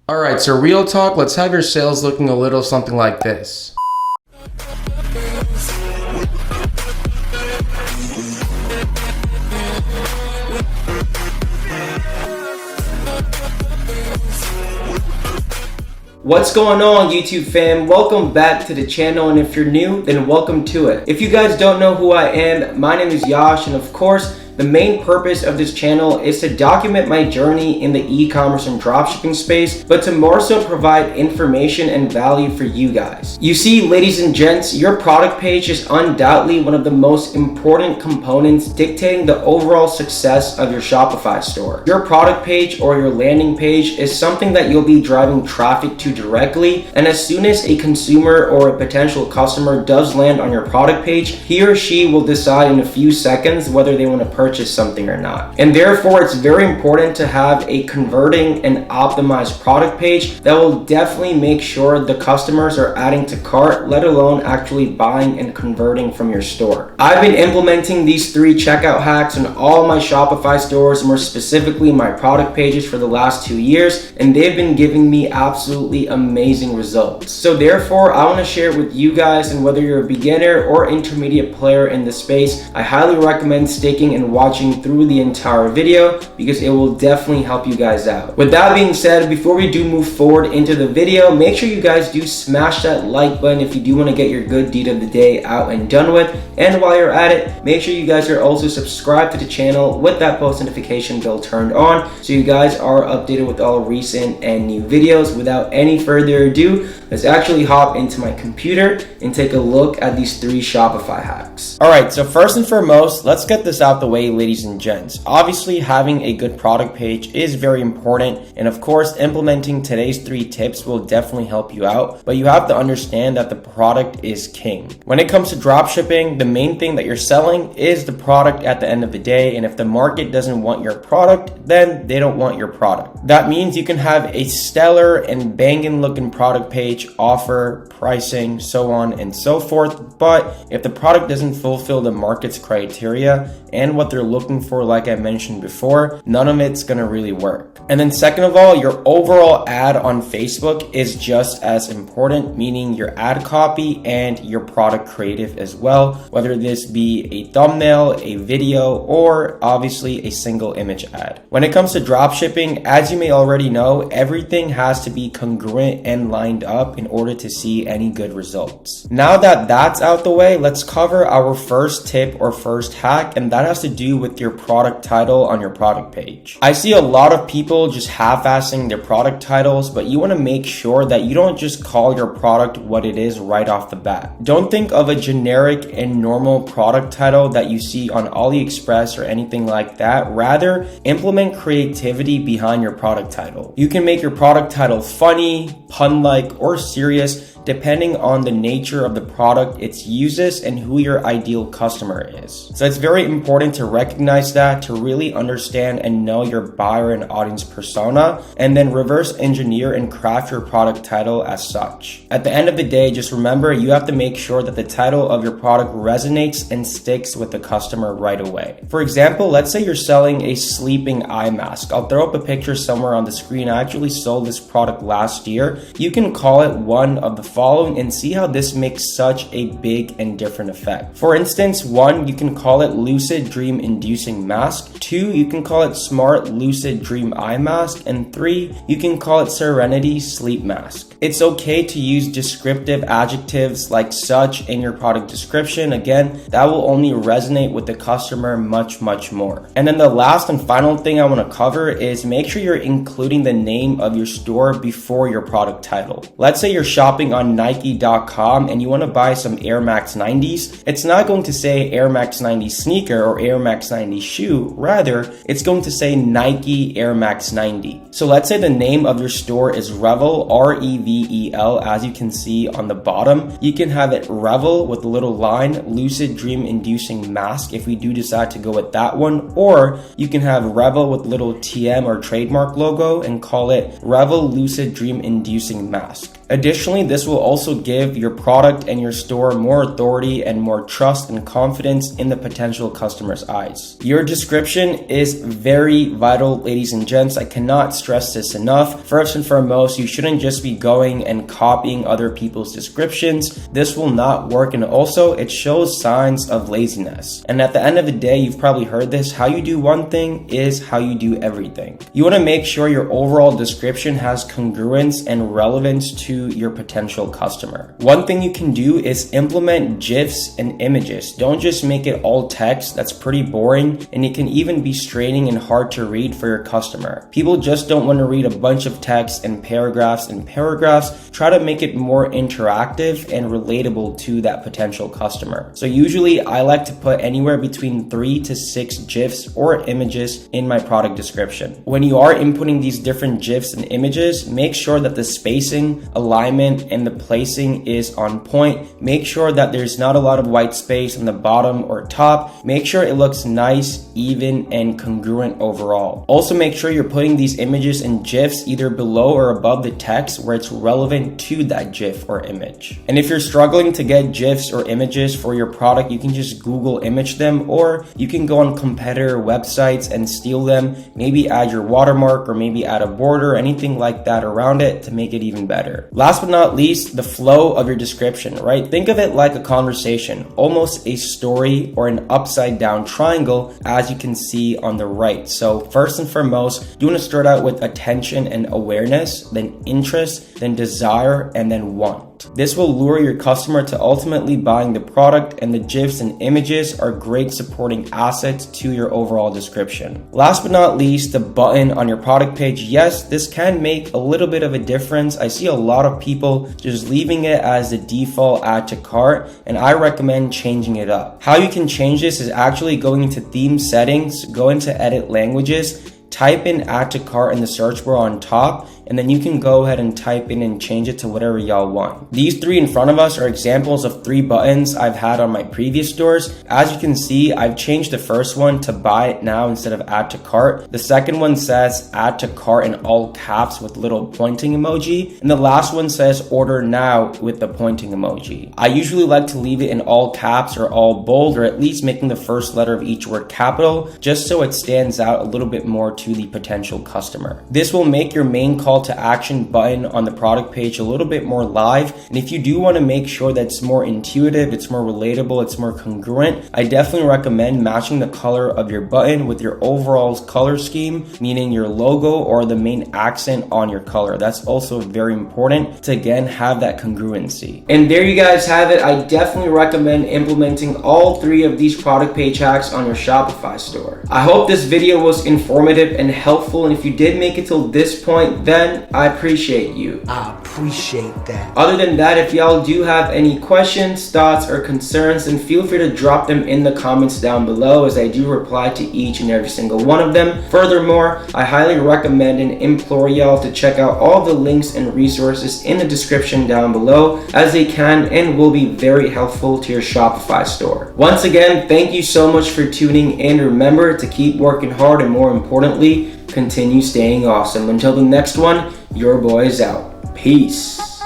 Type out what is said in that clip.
Alright, so real talk, let's have your sales looking a little something like this. What's going on, YouTube fam? Welcome back to the channel, and if you're new, then welcome to it. If you guys don't know who I am, my name is Yash, and of course, the main purpose of this channel is to document my journey in the e-commerce and dropshipping space, but to more so provide information and value for you guys. You see, ladies and gents, your product page is undoubtedly one of the most important components dictating the overall success of your Shopify store. Your product page or your landing page is something that you'll be driving traffic to directly, and as soon as a consumer or a potential customer does land on your product page, he or she will decide in a few seconds whether they want to purchase something or not. And therefore, it's very important to have a converting and optimized product page that will definitely make sure the customers are adding to cart, let alone actually buying and converting from your store. I've been implementing these 3 checkout hacks in all my Shopify stores, more specifically my product pages, for the last 2 years, and they've been giving me absolutely amazing results. So therefore, I want to share it with you guys, and whether you're a beginner or intermediate player in the space, I highly recommend sticking and watching through the entire video because it will definitely help you guys out. With that being said, before we do move forward into the video, make sure you guys do smash that like button if you do want to get your good deed of the day out and done with. And while you're at it, make sure you guys are also subscribed to the channel with that post notification bell turned on so you guys are updated with all recent and new videos. Without any further ado, let's actually hop into my computer and take a look at these 3 Shopify hacks. Alright, so first and foremost, let's get this out the way, ladies and gents. Obviously, having a good product page is very important, and of course, implementing today's 3 tips will definitely help you out, but you have to understand that the product is king. When it comes to dropshipping, the main thing that you're selling is the product at the end of the day, and if the market doesn't want your product, then they don't want your product. That means you can have a stellar and banging looking product page, offer, pricing, so on and so forth, but if the product doesn't fulfill the market's criteria and what they're looking for, like I mentioned before, none of it's gonna really work. And then second of all, your overall ad on Facebook is just as important, meaning your ad copy and your product creative as well, whether this be a thumbnail, a video, or obviously a single image ad. When it comes to dropshipping, as you may already know, everything has to be congruent and lined up in order to see any good results. Now that that's out the way, let's cover our first tip or first hack, and that has to do with your product title on your product page. I see a lot of people just half-assing their product titles, but you want to make sure that you don't just call your product what it is right off the bat. Don't think of a generic and normal product title that you see on AliExpress or anything like that. Rather, implement creativity behind your product title. You can make your product title funny, pun-like, or serious, depending on the nature of the product it uses and who your ideal customer is. So it's very important to recognize that, to really understand and know your buyer and audience persona, and then reverse engineer and craft your product title as such. At the end of the day, just remember, you have to make sure that the title of your product resonates and sticks with the customer right away. For example, let's say you're selling a sleeping eye mask. I'll throw up a picture somewhere on the screen. I actually sold this product last year. You can call it one of the following and see how this makes such a big and different effect. For instance, 1, you can call it lucid dream inducing mask. 2, you can call it smart lucid dream eye mask. And 3, you can call it serenity sleep mask. It's okay to use descriptive adjectives like such in your product description. Again, that will only resonate with the customer much more. And then the last and final thing I want to cover is make sure you're including the name of your store before your product title. Let's say you're shopping on Nike.com and you want to buy some Air Max 90s. It's not going to say Air Max 90 sneaker or Air Max 90 shoe. Rather, it's going to say Nike Air Max 90. So let's say the name of your store is Revel, R-E-V-E-L, as you can see on the bottom. You can have it Revel with a little line, lucid dream inducing mask if we do decide to go with that one, or you can have Revel with little TM or trademark logo and call it Revel lucid dream inducing mask. Additionally, this will also give your product and your store more authority and more trust and confidence in the potential customer's eyes. Your description is very vital, ladies and gents. I cannot stress this enough. First and foremost, you shouldn't just be going and copying other people's descriptions. This will not work, and also it shows signs of laziness. And at the end of the day, you've probably heard this, how you do one thing is how you do everything. You want to make sure your overall description has congruence and relevance to your potential customer. One thing you can do is implement GIFs and images. Don't just make it all text. That's pretty boring, and it can even be straining and hard to read for your customer. People just don't want to read a bunch of text and paragraphs and paragraphs. Try to make it more interactive and relatable to that potential customer. So usually I like to put anywhere between 3 to 6 GIFs or images in my product description. When you are inputting these different GIFs and images, make sure that the spacing, alignment, and the placing is on point. Make sure that there's not a lot of white space on the bottom or top. Make sure it looks nice, even, and congruent overall. Also, make sure you're putting these images and GIFs either below or above the text where it's relevant to that GIF or image. And if you're struggling to get GIFs or images for your product, you can just Google image them, or you can go on competitor websites and steal them, maybe add your watermark or maybe add a border, anything like that around it to make it even better. Last but not least, the flow of your description, right? Think of it like a conversation, almost a story or an upside down triangle, as you can see on the right. So first and foremost, you want to start out with attention and awareness, then interest, then desire, and then want. This will lure your customer to ultimately buying the product, and the GIFs and images are great supporting assets to your overall description. Last but not least, the button on your product page. Yes, this can make a little bit of a difference. I see a lot of people just leaving it as the default add to cart, and I recommend changing it up. How you can change this is actually going into theme settings, go into edit languages, type in add to cart in the search bar on top, and then you can go ahead and type in and change it to whatever y'all want. These 3 in front of us are examples of 3 buttons I've had on my previous stores. As you can see, I've changed the first one to buy it now instead of add to cart. The second one says add to cart in all caps with little pointing emoji. And the last one says order now with the pointing emoji. I usually like to leave it in all caps or all bold, or at least making the first letter of each word capital, just so it stands out a little bit more to the potential customer. This will make your main call to action button on the product page a little bit more live. And if you do want to make sure that it's more intuitive, it's more relatable, it's more congruent, I definitely recommend matching the color of your button with your overall color scheme, meaning your logo or the main accent on your color. That's also very important to, again, have that congruency. And there you guys have it. I definitely recommend implementing all 3 of these product page hacks on your Shopify store. I hope this video was informative and helpful, and if you did make it till this point, then I appreciate you. I appreciate that. Other than that, if y'all do have any questions, thoughts, or concerns, then feel free to drop them in the comments down below, as I do reply to each and every single one of them. Furthermore, I highly recommend and implore y'all to check out all the links and resources in the description down below, as they can and will be very helpful to your Shopify store. Once again, thank you so much for tuning in. Remember to keep working hard, and more importantly, continue staying awesome. Until the next one, your boy is out. Peace.